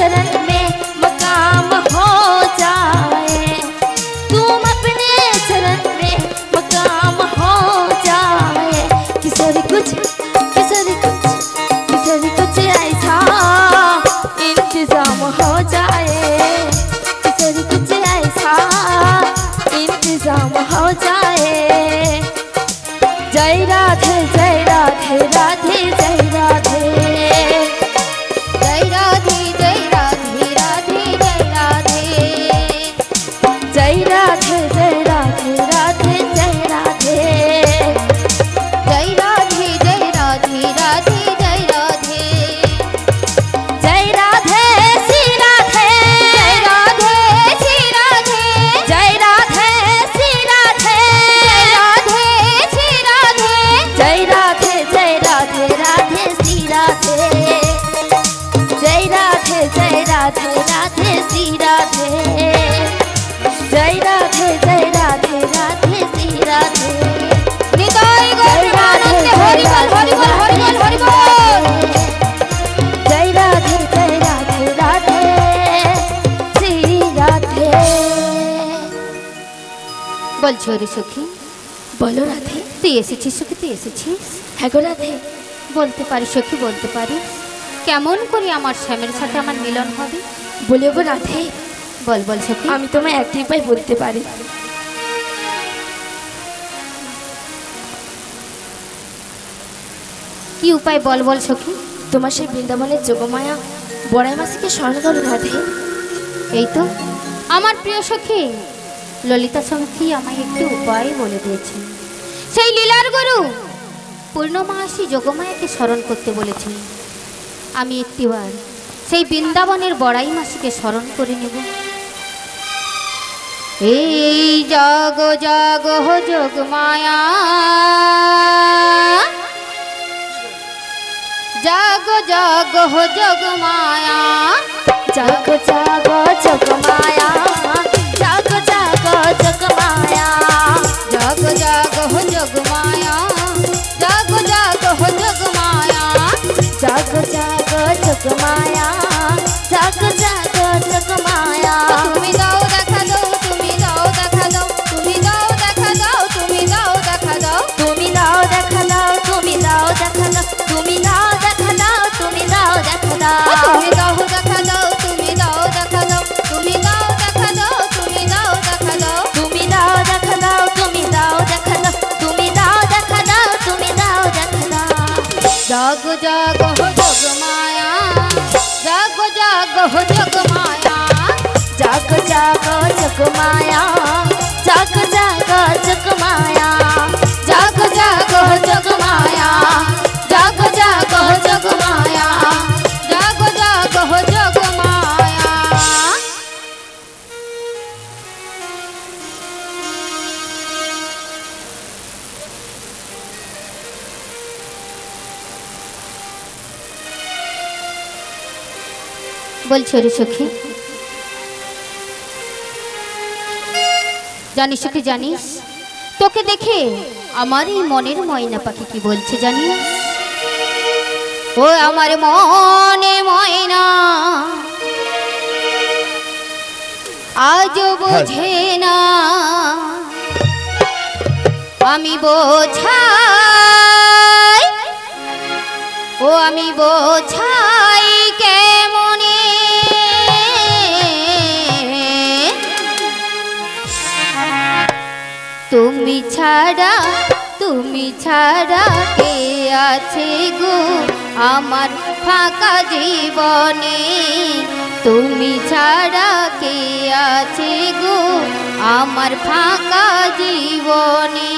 चरण में मकाम हो जाए, तुम अपने चरण में मकाम हो जाए। किसर कुछ ऐसा इंतजाम हो जाए, किसर कुछ ऐसा इंतजाम हो जाए। जय राधे जय राधे राधे जय राधे, जय राधे जय राधे राधे जय राधे, जय राधे जय राधे राधे जय राधे, जय राधे जय राधे राधे जय राधे, जय राधे श्री राधे, जय राधे श्री राधे, जय राधे श्री राधे, जय राधे श्री राधे, जय राधे जय राधे राधे श्री राधे, जय राधे जय राधे राधे श्री राधे, जय राधे जय राधे राधे श्री राधे। निताई गौर प्रेमानंद हरि बोल हरि बोल हरि बोल हरि बोल। जय राधे राधे श्री राधे। बोल छोरी सखी, बोलो राधे। তুই এসেছিস সখী, তুই এসেছিস? হ্যাঁ গো রাধে। বলতে পারি সখী, বলতে পারি কেমন করে আমার স্বামীর সাথে আমার মিলন হবে? বলে গো রাধে। বল বল সখী। আমি তোমায় একটি উপায় বলতে পারি। কি উপায় বল বল সখী। তোমার সেই বৃন্দাবনের যোগমায়া বড়াই মাসিকে স্মরণ করো রাধে। এই তো আমার প্রিয় সখী ললিতা সখী আমায় একটি উপায় বলে দিয়েছে। সেই লীলার গুরু পূর্ণমাসী যোগমায়াকে স্মরণ করতে বলেছেন। আমি একটিবার সেই বৃন্দাবনের বড়াই মাসিকে স্মরণ করে নেব। এই জাগ জাগ হো যোগমায়া, জাগ জাগ হো যোগমায়া, জাগ জাগ যোগমায়া, জাগ জাগ যোগমায়া, জাগ জাগ হো যোগমায়া, জাগ জাগ হো যোগমায়া, জাগ জাগ যোগমায়া, জাগ জাগ যোগমায়া। তুমি দাও দেখা দাও, তুমি দাও দেখা দাও, তুমি দাও দেখা দাও, তুমি দাও দেখা দাও, তুমি দাও দেখা দাও, তুমি দাও দেখা দাও, তুমি দাও দেখা দাও, তুমি দাও দেখা দাও, তুমি দাও দেখা দাও, তুমি দাও দেখা দাও, তুমি দাও দেখা দাও, তুমি দাও দেখা দাও, তুমি দাও দেখা দাও, তুমি দাও দেখা দাও, তুমি দাও দেখা দাও, তুমি দাও দেখা দাও। জাগ জাগ হো যোগমায়া, জাগ জাগ হো যোগমায়া, জাগ জাগ যোগমায়া, জাগ জাগ যোগমায়া, জাগ জাগ হো যোগমায়া, জাগ জাগ হো যোগমায়া, জাগ জাগ হো যোগমায়া। বলছো রে সখী, জানিস সখী জানিস, তোকে দেখে আমার এই মনের ময়না পাখি কি বলছে জানিস? ও আমার মনে ময়না আজ বোঝে না, আমি বোঝাই, ও আমি বোঝাই কেমনে, তুমি ছাড়া, তুমি ছাড়া কে আছে গো আমার ফাঁকা জীবনে, তুমি ছাড়া কে আছে গো আমার ফাঁকা জীবনে।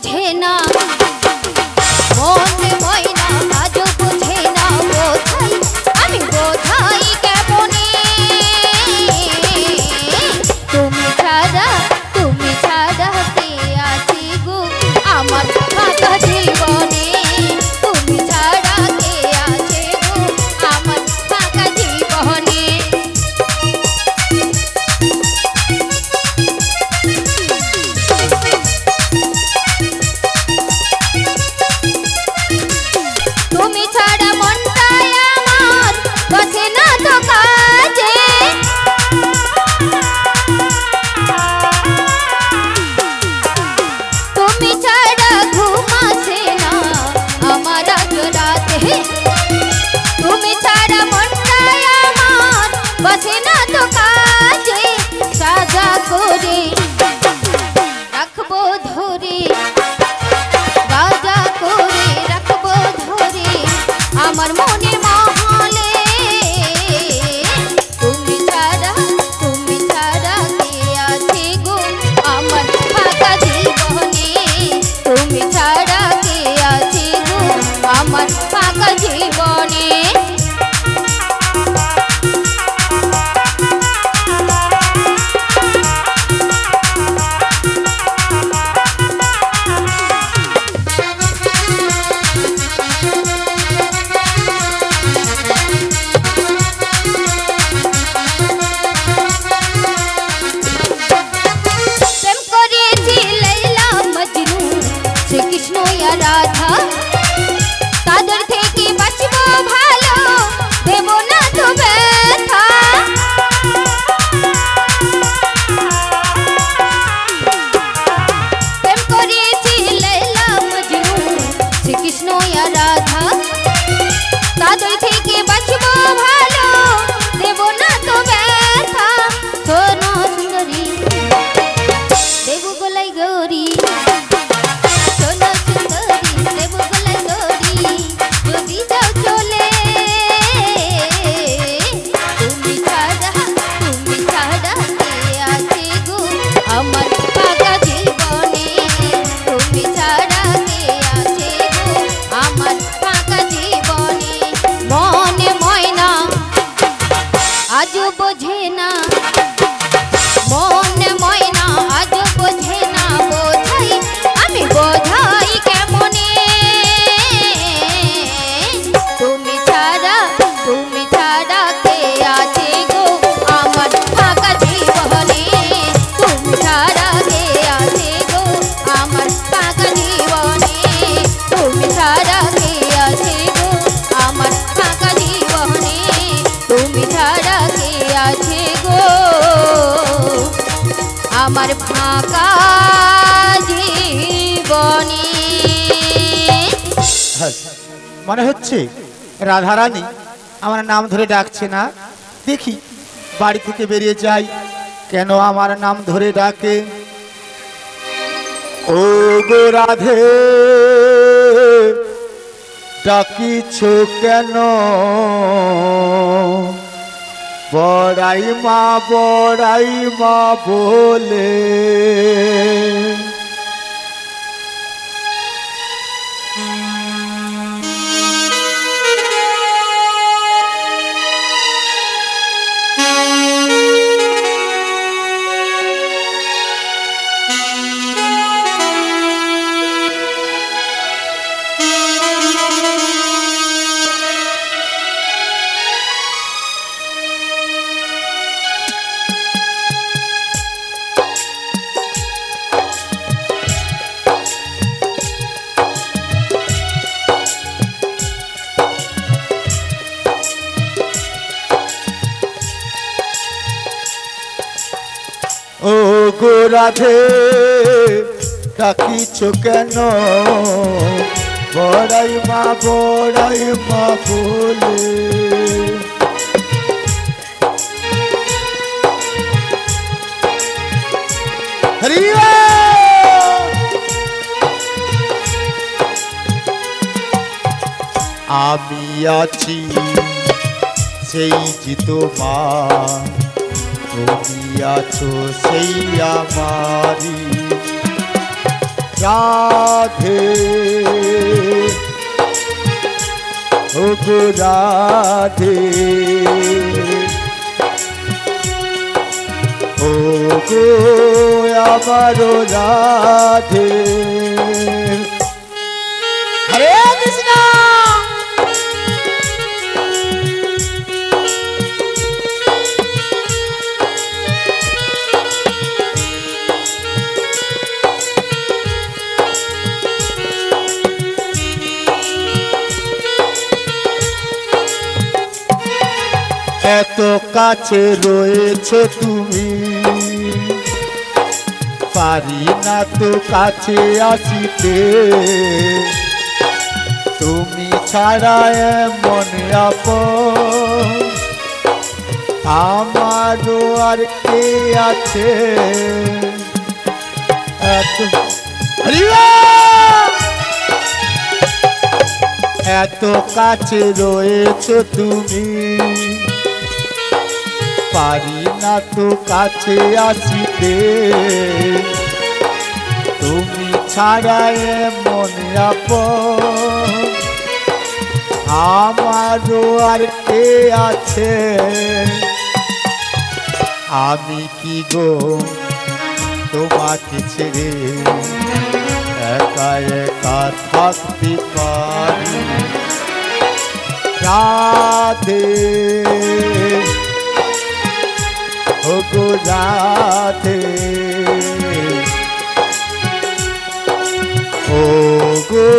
বোঝে না মন ময়না আজও বোঝে না বোঝাই আমি বোঝাই কেমনে তুমি ছাড়া কে আছে গো আমার ফাঁকা জীবনে তুমি ছাড়া কে আছে গো আমার ফাঁকা জীবনে তুমি ছাড়া মনটাই আমার বসে না তো কাজে তুমি ছাড়া ঘুম আসে না আমার আজ রাতে তুমি ছাড়া মনটাই আমার বসে না তো কাজে সাজা করে রাখবো ধরে রাজা করে রাখবো ধরে আমার মনে মহলে তুমি ছাড়া কে আছে গো আমার ফাঁকা জীবনে তুমি ছাড়া কে আছে গো আমার ফাঁকা জীবনে প্রেম করেছি লাইলা মজনু শ্রীকৃষ্ণ আর রাধা তাদের থেকে বাঁচবো ভালো দেব না তো ব্যথা প্রেম করেছি লাইলা মজনু শ্রীকৃষ্ণ আর রাধা তাদের থেকে বাঁচবো ভালো দেব না তো ব্যথা সোনা সুন্দরী দেব গোলাই গৌরী সোনা সুন্দরী দেব গোলাই গৌরী যদি যাও চলে তুমি ছাড়া কে আছে গো আমার ফাঁকা জীবনে তুমি ছাড়া কে আছে গো আমার ফাঁকা জীবনে মনে ময়না আজও বোঝে না মন ময়না আজও বোঝে না বোঝাই আমি বোঝাই কেমনে তুমি ছাড়া কে আছে গো আমার ফাঁকা জীবনে তুমি ছাড়া কে আছে গো আমার ফাঁকা জীবনে তুমি ছাড়া কে আছে গো আমার ফাঁকা জীবনে তুমি ছাড়া কে আছে গো আমার ফাঁকা জীবনে মনে হচ্ছে রাধারানী আমার নাম ধরে ডাকছে না দেখি বাড়ি থেকে বেরিয়ে যাই কেন আমার নাম ধরে ডাকে ও গো রাধে ডাকিছ কেন বড়াই মা বলে ও গো রাধে ডাকিছ কেন বড়াই মা বলে আমি আছি সেই জিত মা তুমি আছো সেই আমারি রাধে ও গো রাধে ও গো আমার রাধে হরে কৃষ্ণ এত কাছে রয়েছে তুমি পারি না তো কাছে আসিতে তুমি ছাড়া এমন আপন আমারও আর কে আছে এত কাছে রয়েছে তুমি পারি না তো কাছে আসিতে তুমি ছাড়া এমন আপন আমারও আর কে আছে আমি কি গো তোমাকে ছেড়ে একা একা থাকতে পারি রাধে ও গো রাধে ও গো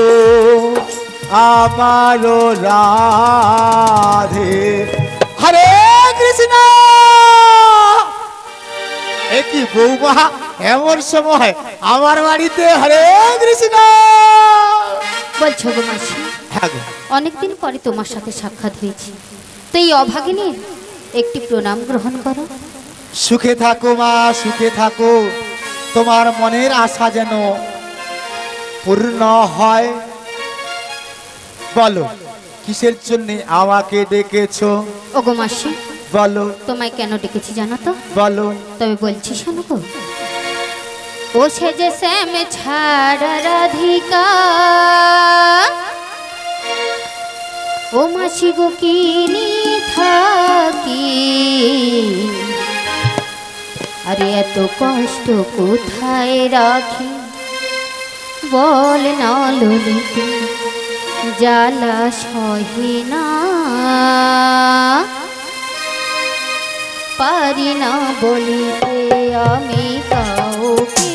আমার রাধে হরে কৃষ্ণ একই বৌমা এমন সময় আমার বাড়িতে হরে কৃষ্ণ বলছো গো মাসি হ্যাঁ গো অনেকদিন পরে তোমার সাথে সাক্ষাৎ হয়েছে তো এই অভাগিনীর একটি প্রণাম গ্রহণ করো সুখে থাকো মা সুখে থাকো তোমার মনের আশা যেন পূর্ণ হয় বলো কিসের জন্য আমাকে ডেকেছো ওগো মাসি বলো তোমায় কেন ডেকেছি জানো তো বলো তবে বলছি শোনো গো ও সেজে শ্যাম ছাড়া রাধিকা ও মাসি গো কিনি থাকি আরে এত কষ্ট কোথায় রাখি বল না ললিতে জ্বালা সহে না পারি না বলিতে আমি কাউকে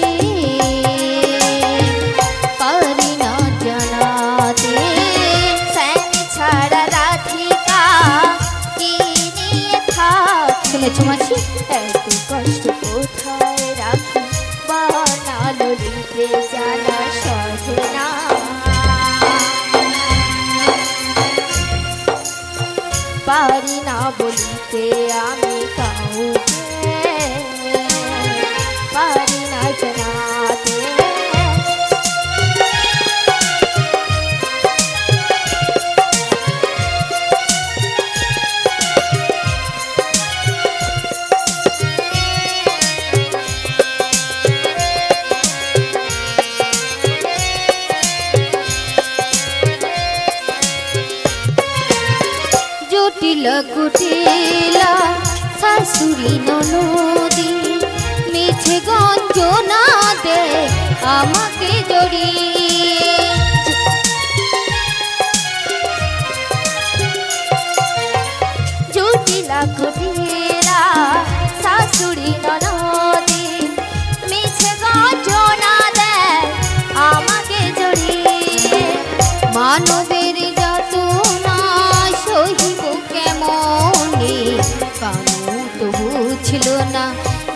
পারি না জানাতে শ্যাম ছাড়া রাধিকা কি নিয়ে থাক শুনেছ মাসি এত কষ্ট কোথায় রাখি বানা ললিতে জ্বালা সহে না পারি না বলিতে আমি কাউকে পারি না জানাতে জটিলা কুটিলা শাশুড়ি ননদি মিছে গঞ্জনা দে আমাকে জড়িয়ে জটিলা কুটিলা শাশুড়ি ননদি মিছে গঞ্জনা দে আমাকে জড়িয়ে মানবের যতনা সহিব কেমনে কানু তো বুঝল না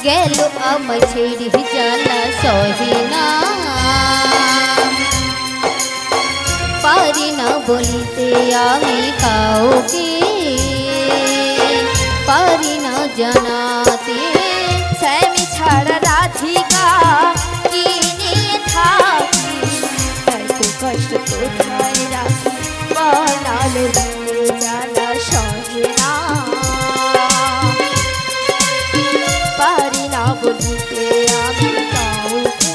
গেল আমার ছেড়ে জ্বালা সহে না পারি না বলিতে আমি কাউকে পারি না জানাতে শ্যাম ছাড়া রাধিকা কি নিয়ে থাকি এত কষ্ট কোথায় রাখি বানালো জ্বালা সহে না পারি না বলিতে আমি কাউকে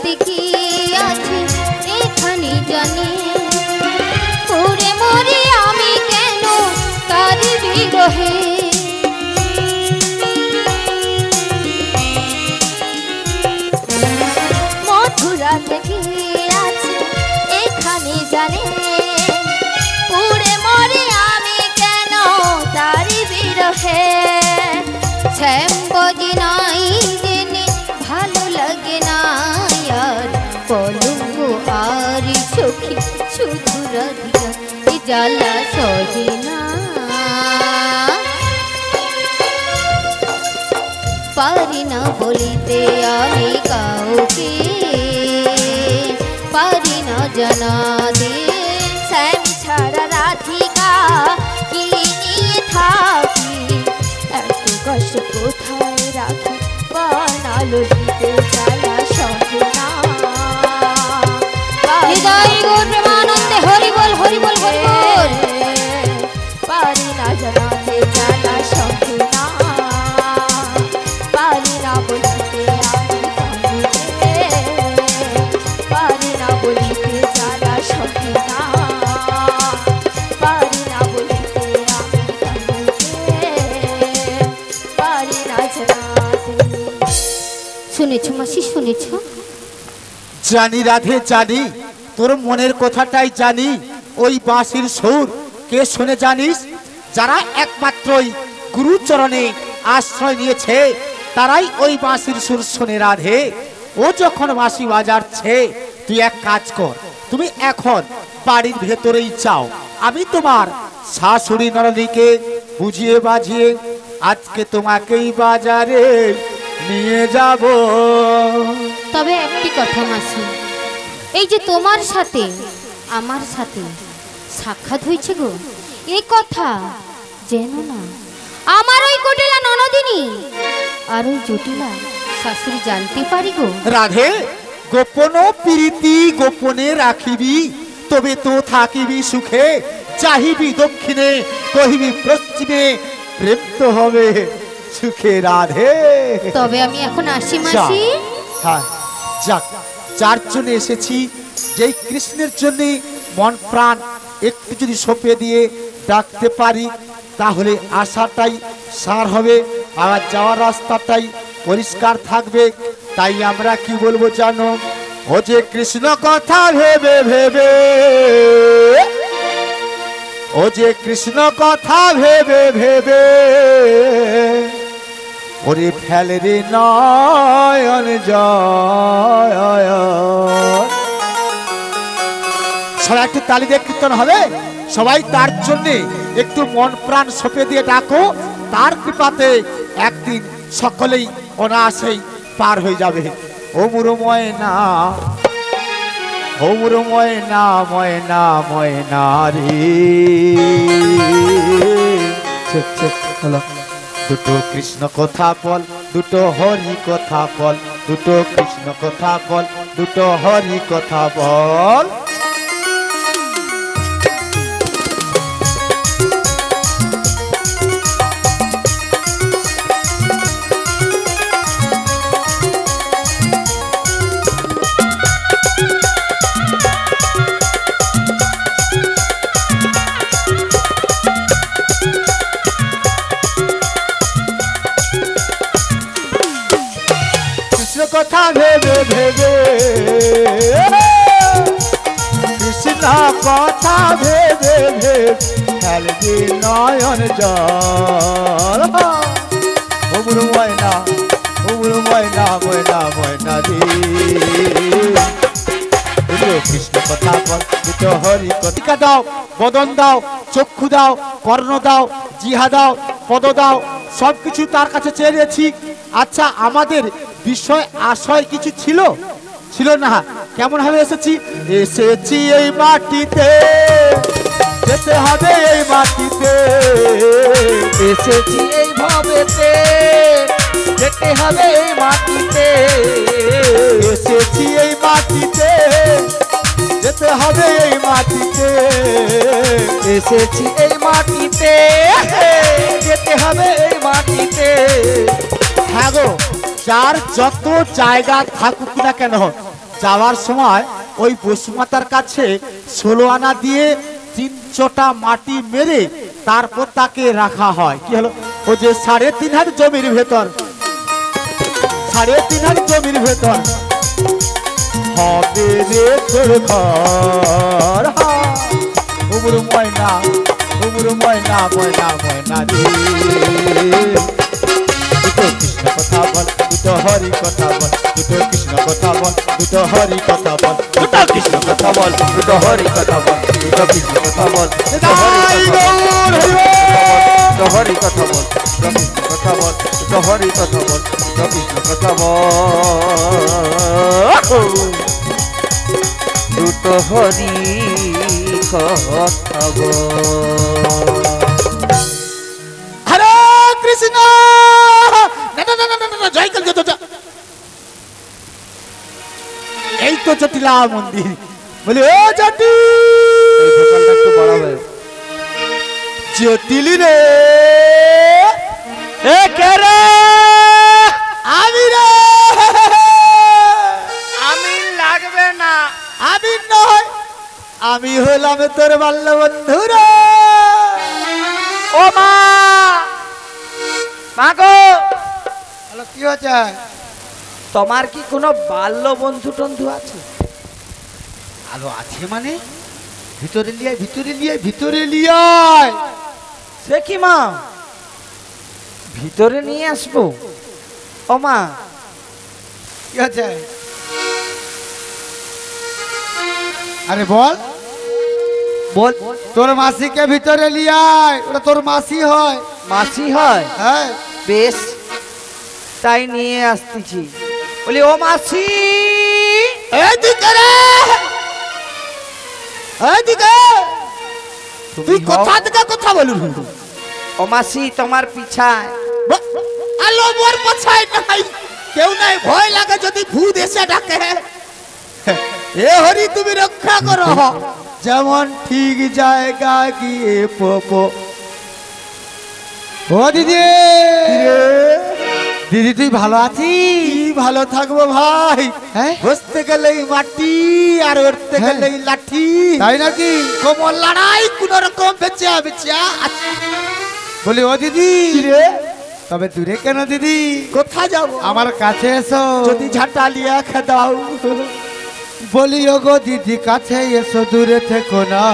বলিতে কি আছে এখানে জানি, পুরে মরে আমি কেন তার বিরহে। মধুরাতে কি আছে এখানে জানে, পুরে মরে আমি কেন তার বিরহে। শ্যাম বজি নাই জেনে ভালো লাগে না আর, পলঙ্গ আর চোখে শুধু রাধিকা এ জ্বালা সহে না। পারি না বলিতে আমি কাউকে, পারি না জানাতে শ্যাম ছাড়া রাধিকা কি নিয়ে থাকি, এত কষ্ট কোথায় রাখি বানালো দিতে জ্বালা সহে না। হৃদয় গো প্রেমানন্দে হরি বল হরি বল হরি বল। পারি না জানাতে জ্বালা সহে না, পারি না বলিতে আমি কাউকে, পারি না বলিতে জ্বালা সহে না, পারি না বলিতে আমি কাউকে, পারি না জানাতে। শুনেছো মাসি শুনেছো? জানি রাধে জানি, তোর মনের কথাটাই জানি। ওই বাঁশির সুর কে শুনে জানিস? যারা একমাত্রই গুরুচরণে আশ্রয় নিয়েছে তারাই ওই বাঁশির সুর শুনে রাধে। ও যখন বাঁশি বাজাচ্ছে তুই এক কাজ কর, তুমি এখন বাড়ির ভেতরেই যাও, আমি তোমার শাশুড়ি নরদিকে বুঝিয়ে বাজিয়ে আজকে তোমাকেই বাজারে নিয়ে যাব। তবে একটি কথা মাসি, এই যে তোমার সাথে আমার সাথে সাক্ষাৎ হয়েছে গো, এই কথা যেন না আমার ওই কোটিলা ননদিনী আর ওই জটিলা শাশুড়ি জানতে পারি গো। রাধে, গোপন প্রীতি গোপনে রাখিবি, তবে তো থাকিবি সুখে। চাহিবি দক্ষিণে কহিবি পশ্চিমে, প্রেম তো হবে সুখে রাধে। তবে আমি এখন আসি মাসি। হ্যাঁ যাক, যার জন্য এসেছি, যেই কৃষ্ণের জন্য মন প্রাণ একটু যদি সঁপে দিয়ে ডাকতে পারি তাহলে আশাটাই সার হবে, আর যাওয়ার রাস্তাটাই পরিষ্কার থাকবে। তাই আমরা কি বলবো জানো? ও যে কৃষ্ণ কথা ভেবে ভেবে, ও যে কৃষ্ণ কথা ভেবে ভেবে, ওরে ফেলে রে নয়ন জয়। সবাই একটু তালি দিয়ে কীর্তন হবে, সবাই তার জন্যে একটু মন প্রাণ সঁপে দিয়ে ডাকো, তার কৃপাতে একদিন সকলেই অনায়াসেই পার হয়ে যাবে। ও মুরু ময়না, ও মুরু ময়না, ময়না ময়না রে। দুটো কৃষ্ণ কথা বল, দুটো হরি কথা বল, দুটো কৃষ্ণ কথা বল, দুটো হরি কথা বল। কথা ভেবে ভেবে, কৃষ্ণ কথা ভেবে ভেবে ফেলবি নয়ন জল। ও মুরু ময়না, ও মুরু ময়না, ময়না ময়না রে। দুটো কৃষ্ণ কথা বল, দুটো হরি কথা দাও, বদন দাও, চক্ষু দাও, কর্ণ দাও, জিহা দাও, পদ দাও, সবকিছু তার কাছে চেয়েছি। আচ্ছা, আমাদের বিষয় আশয় কিছু ছিল ছিল না? কেমন ভাবে এসেছি? এসেছি এই মাটিতে, যেতে হবে এই মাটিতে। এসেছি এই ভাবেতে, যেতে হবে এই মাটিতে। এসেছি এই মাটিতে, যেতে হবে এই মাটিতে। এসেছি এই মাটিতে, যেতে হবে এই মাটিতে। হ্যাঁ গো, যার যত জায়গা থাকুক না কেন, যাওয়ার সময় ওই বসুমাতার কাছে 16 আনা দিয়ে 3 চোটা মাটি মেরে তারপর তাকে রাখা হয়। কি হলো? ও যে 3.5 হাত জমির ভেতর, 3.5 হাত জমির ভেতর হবে রে তোর ঘর। উমর ময়না, উমর ময়না, ময়না ময়না রে, কৃষ্ণ কথা বল, দুটো হরি কথা বল, দুটো কৃষ্ণ কথা বল, দুটো হরি কথা বল, দুটো কৃষ্ণ কথা বল, দুটো হরি কথা বল, দুটো কৃষ্ণ কথা বল, দুটো হরি কথা বল, দুটো কৃষ্ণ কথা বল, দুটো হরি কথা বল, দুটো কৃষ্ণ কথা বল, দুটো হরি কথা বল। হরে কৃষ্ণ। এই তো জটিলা মন্দির। বলি ও জটি, একটু বাড়াবে। জটিলি রে, এ কে রে? আমি রে। আমি লাগবে না, আমি নয়, আমি হলাম তোর বাল্য বন্ধু রে। ও মা, মা গো। হ্যালো, কি হচ্ছে? তোমার কি কোনো বাল্য বন্ধু টন্ধু আছে? আলো আছে মানে? ভিতরে লিয়ে, ভিতরে লিয়ে, ভিতরে লিয়ে। সে কি মা, ভিতরে নিয়ে আসবো? ও মা, কি আছে? আরে বল বল। তোর মাসিকে ভিতরে নিয়ে আয়, ওটা তোর মাসি হয়। মাসি হয়? হ্যাঁ। বেশ, তাই নিয়ে আসতেছি। বলি ও মাসি, এদিকে রে, এদিকে। তুই কোথা থেকে কথা বলুন? ও মাসি তোমার পিছায়। আলো মোর পিছায় নাই, কেউ নাই, ভয় লাগে যদি ভূত এসে ডাকে। এ হরি তুমি রক্ষা করো, যেমন ঠিক জায়গা গিয়ে পোপো। ও দিদি, দিদি তুই ভালো আছিস? ভালো থাকবো ভাই। হ্যাঁ, বসতে গেলেই মাটি আর উঠতে গেলেই লাঠি, তাই নাকি? কোমর লড়াই কোন রকম বেঁচে বেঁচে। বলি ও দিদি রে, তবে দূরে কেন দিদি? কোথায় যাবো? আমার কাছে এসো, যদি ঝাঁটা লিয়া খেদাও। বলি ও গো দিদি কাছে এসো, দূরে থেকো না।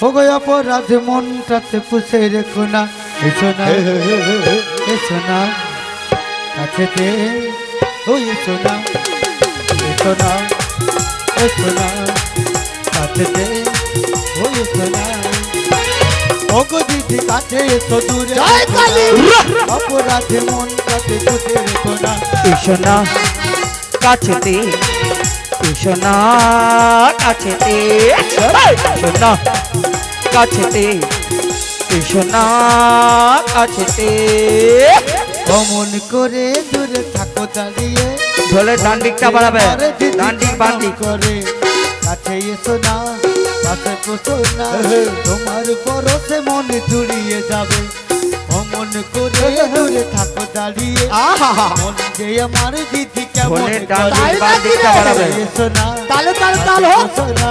ও গো অপরাধ মনটাতে পুষে রেখো না। এসো না, এসো না কাছেতে, ও এসো না, এসো না, এসো না কাছেতে, ও এসো না। ও গো দিদি কাছে এসো, দূরে অপরাধ মনটাতে পুষে রেখো না। এসো না কাছেতে, এসো না কাছেতে, এসো না কাছেতে, এসো না কাছেতে। অমন করে দূরে থাকো দাঁড়িয়ে, ধরে ডান্ডিকটা বাড়াবে, ডান্ডিক বান্ডিক করে। কাছে এসো না, পাশে বসো না, তোমার পরশে মন জুড়িয়ে যাবে। অমন করে দূরে থাকো দাঁড়িয়ে, মন যে আমার দিদি কেমন করে। এসো না, তালে তালে তালে, এসো না,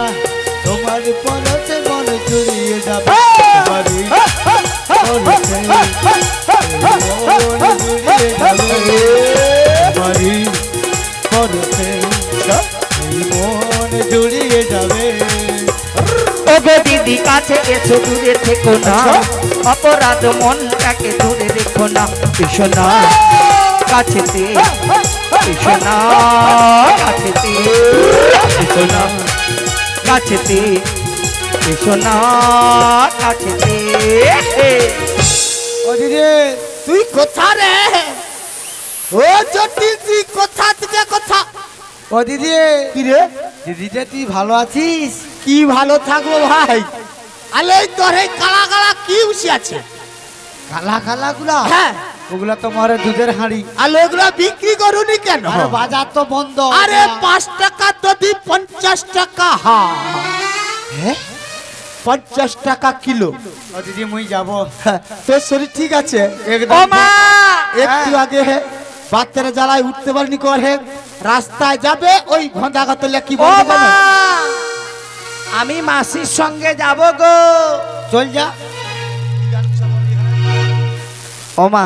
তোমার পরশে মন জুড়িয়ে যাবে। জুড়িয়ে যাবে। ওগো দিদি কাছে এসো, দূরে থেকো না, অপরাধ মনটাকে দূরে রেখো না। এসো না কাছেতে, এসো না কাছেতে, এসো না কাছেতে, এসো না কাছেতে। ও দিদি তুই কোথা রে? ও জটিল তুই কোথা থেকে কোথা? ও দিদি, কি রে? দিদিটা তুই ভালো আছিস? কি ভালো থাকবো ভাই, আলে তোরে কালা কালা কি উঠে আছে? কালা কালা গুলা? হ্যাঁ, ওগুলা তোমার দুধের হাঁড়ি। আলে ওগুলা বিক্রি করুনি কেন? আরে বাজার তো বন্ধ। আরে 5 টাকা যদি 50 টাকা হয়। হ্যাঁ, 50 টাকা কিলো। ও দিদি মুই যাব। তোর শরীর ঠিক আছে? একদম। ও মা, একটু আগে বাচ্চারা জ্বালায় উঠতে পারিনি, করে রাস্তায় যাবে ওই ভোঁদাগতলে কি ও বলবে মা, জানো? আমি মাসির সঙ্গে যাব গো। চল যা। ও মা,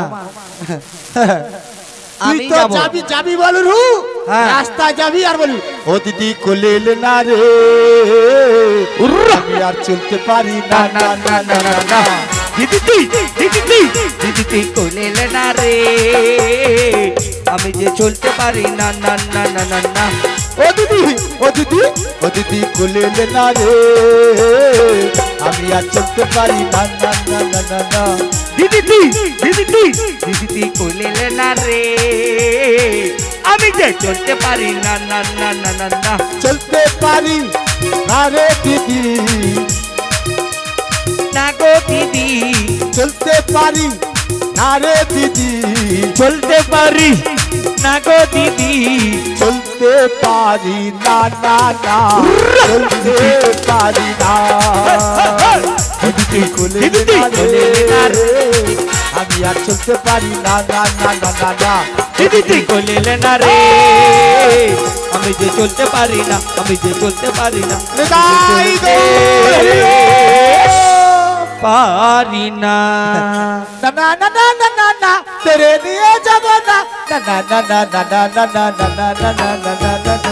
তুই আমি তো যাব। যাবি যাবি বলু রু, হ্যাঁ। রাস্তায় যাবি আর বলি ও দিদি কোলেল না রে, আমি আর চলতে পারি না না না না না না। দিদি দিদি কোলেলে না রে, আমি যে চলতে পারি না না না না না না। ও দিদি ও দিদি ও দিদি কোলেল না রে, আমি আর চলতে পারি না না না না না না। দিদি কোলেলে না রে, আমি যে চলতে পারি না না না না না না। চলতে পারি না রে দিদি, না গো দিদি, চলতে পারি না রে দিদি, চলতে পারি না গো দিদি, চলতে পারি না না না, চলতে পারি না। দিদি কোলেল না রে, আমি আর চলতে পারি না না না না না না। দিদি কোলেলে না রে, আমি যে চলতে পারি না, আমি যে চলতে পারি না, গাই গো। পারি না। না না না না না না না, তেরে নিয়ে যাব না না না না না না না না না না না না না না না না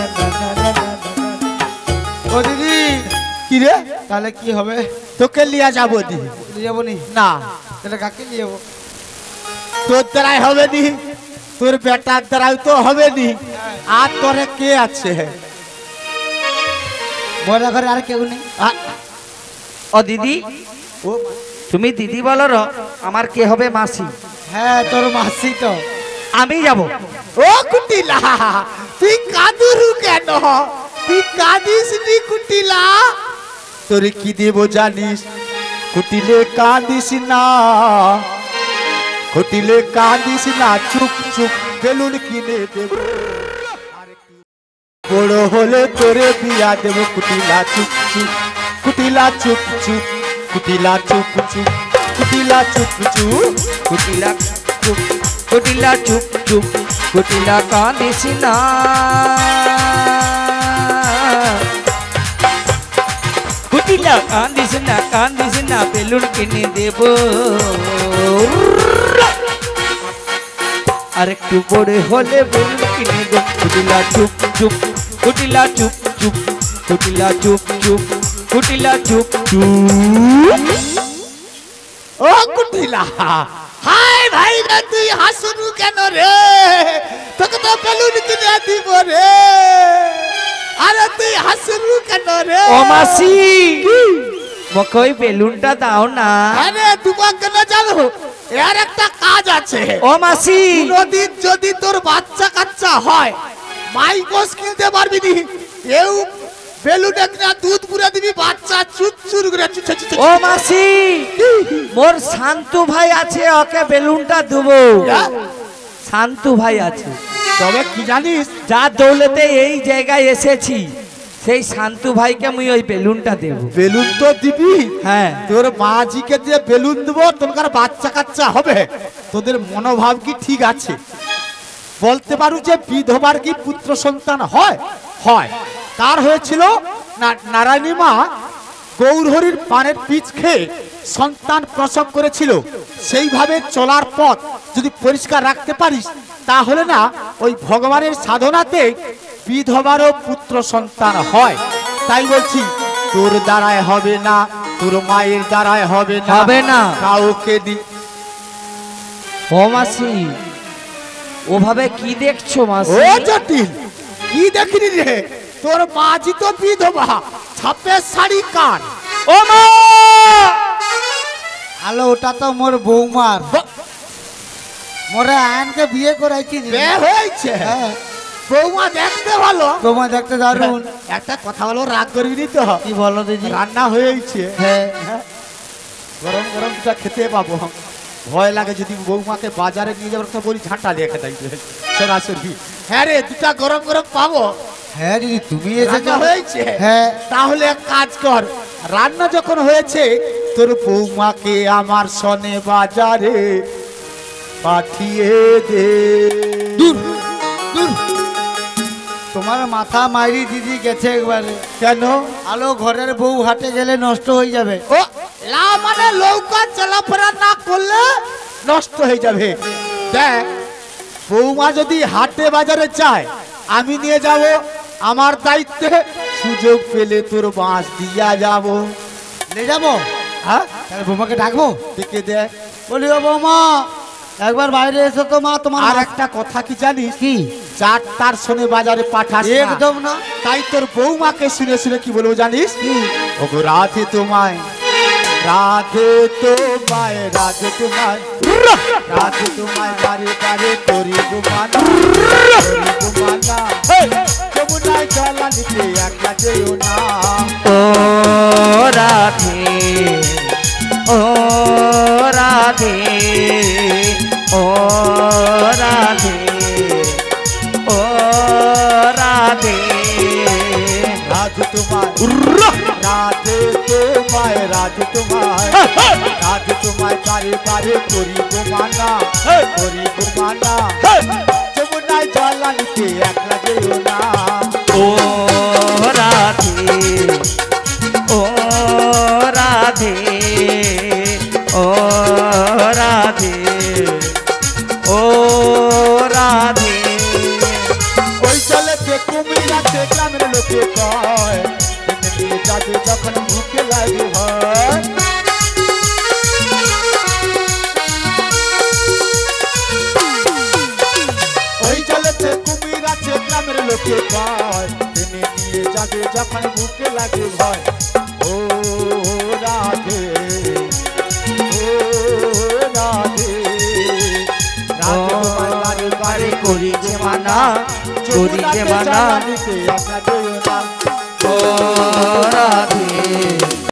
না না। ও দিদি কি রে, তাহলে কি হবে? তোকে লিয়া যাবো দি নিয়ে যাবো নি? না, তাহলে কাকে নিয়ে যাবো? তোর দ্বারাই হবে নি, তোর বেটার দ্বারাই তো হবে নি, আর তোরে কে আছে? বড় ঘরে আর কেউ নেই। ও দিদি, ও তুমি দিদি বলো র, আমার কে হবে মাসি? হ্যাঁ, তোর মাসি তো। আমি যাব। ও কুটিলা, তুই কাঁদুরু কেন? তুই কাঁদিস নি কুটিলা? তোরে কি দেব জানিস? কুটিলে কাঁদিস না, কুটিলে কাঁদিস না, চুপ চুপ বেলুন কিনে দেব। বড় হলে তোরে বিয়া দেব কুটিলা, চুপ চুপ কুটিলা, চুপ চুপ কুটিলা, চুপ চুপ কুটিলা, চুপ চুপ কুটিলা চুপ, কুটিলা চুপ চুপ, কুটিলা কাঁদিস না, কুটিলা কাঁদিস না, কাঁদিস না, বেলুন কিনে দেব। আরেকটু বড় হলে বেলুন কিনে দেব। কুটিলা চুপ চুপ, কুটিলা চুপ চুপ, কুটিলা চুপ চুপ, কুটিলা চুপ চুপ। ও কুটিলা, হাই ভাই রে, তুই হাসুনু কেন রে? তোকে তো বেলুন কিনে দিব রে, আরে তুই হাসুনু কেন রে? ও মাসি, মোকে ওই বেলুনটা দাও না। আরে তোমাকে কেন জানো, এর একটা কাজ আছে। ও মাসি, কোনদিন যদি তোর বাচ্চা কাচ্চা হয়, মাইকোস কিনতে পারবি নি, এও বেলুন একটা দুধ পুরে দিবি, বাচ্চা চুচুর করে চুচু চুচু। ও মাসি, মোর শান্তু ভাই আছে, ওকে বেলুনটা দেবো। শান্তু ভাই আছে, তবে কি জানিস, যা দৌলতে এই জায়গায় এসেছি, সেই শান্তু ভাইকে মুই ওই বেলুনটা দেব। বেলুন তো দিবি, হ্যাঁ। তোর মাঝিকে যে বেলুন দেবো, তোর বাচ্চা কাচ্চা হবে, তোদের মনোভাব কি ঠিক আছে? বলতে পারু যে বিধবার কি পুত্র সন্তান হয়? হয়। তার হয়েছিল নারায়ণী মা গৌরহরির পানের বীজ খেয়ে সন্তান প্রসব করেছিল। সেইভাবে চলার পথ যদি পরিষ্কার রাখতে পারিস, তাহলে না ওই ভগবানের সাধনাতে বিধবারও পুত্র সন্তান হয়। তাই বলছি, তোর দ্বারায় হবে না, তোর মায়ের দ্বারায় হবে না, হবে না। কাউকে দি। ও মাসি, ওভাবে কি দেখছো মাসি? ও জটিল, কি দেখিনি রে? তোর মাঝি তো বিধবা, ছাপের শাড়ি কান। ও মা, আলো, ওটা তো মোর বৌমার। মোরে আয়নকে বিয়ে করাইছি। বিয়ে হয়েছে? হ্যাঁ, বৌমা দেখতে ভালো, বৌমা দেখতে দারুণ। একটা কথা বলো, রাগ করবি নি তো? কি বলো দিদি? রান্না হয়েছে, হ্যাঁ, গরম গরম দুটা খেতে পাবো। ভয় লাগে যদি বৌমাকে বাজারে নিয়ে যাবার কথা বলি, ঝাঁটা লেখে দেয় সরাসরি। হ্যাঁ রে, দুটা গরম গরম পাবো। হ্যাঁ দিদি, তুমি এসেছো। রান্না হয়েছে? হ্যাঁ। তাহলে এক কাজ কর, রান্না যখন হয়েছে, তোর বৌমাকে আমার সনে বাজারে পাঠিয়ে দে। দূর দূর তোমার মাথা মাইরি দিদি গেছে একবারে। কেন? আলো ঘরের বউ হাটে গেলে নষ্ট হয়ে যাবে। ও লা মানে লৌকা চলাফেরা না করলে নষ্ট হয়ে যাবে। দেখ বৌমা যদি হাটে বাজারে চায় আমি নিয়ে যাব, আমার দায়িত্বে সুযোগ পেলে তোর বাঁশ দিয়া যাব। নিয়ে যাবো? হ্যাঁ তাহলে বৌমাকে ডাকবো? দেখে দেখ। বলি ও বৌমা একবার বাইরে এসো তো মা। তোমার আর একটা কথা কি জানিস? কি? যার তার শোনে বাজারে পাঠাস না। একদম না। তাই তোর বৌমাকে শুনে শুনে কি বলবো জানিস? ওগো রাধে তোমায়, রাধে তোমায়, রাধে তোমায়, রাধে তোমায় বারে বারে করি গুমানা, করি গুমানা। যমুনায় জল নিতে একলা যেও না। ও রাধে, ও রাধে, ও রাধে, ও রাধে। রাধে তোমায়, রাধে তোমায়, রাধে তোমায়, রাধে তোমায় বারে বারে করি গুমানা, করি গুমানা। যমুনায় জল নিতে একলা যেও না। ও রাধে, ও রাধে, ও রাধে, ও রাধে। ওই জলেতে কুমির আছে গ্রামের লোকে কয়, নিয়ে যাবে যখন ভুকে লাগে হয়। ওই জলেতে কুমির আছে গ্রামের লোকে কয়, নিয়ে যাবে যখন ভুকে লাগে ভয়। ও রাধে, ও রাধে, রাধে তোমায় বারে বারে করি যে মানা, করি যে মানা। নিতে আপনার যেও না। ও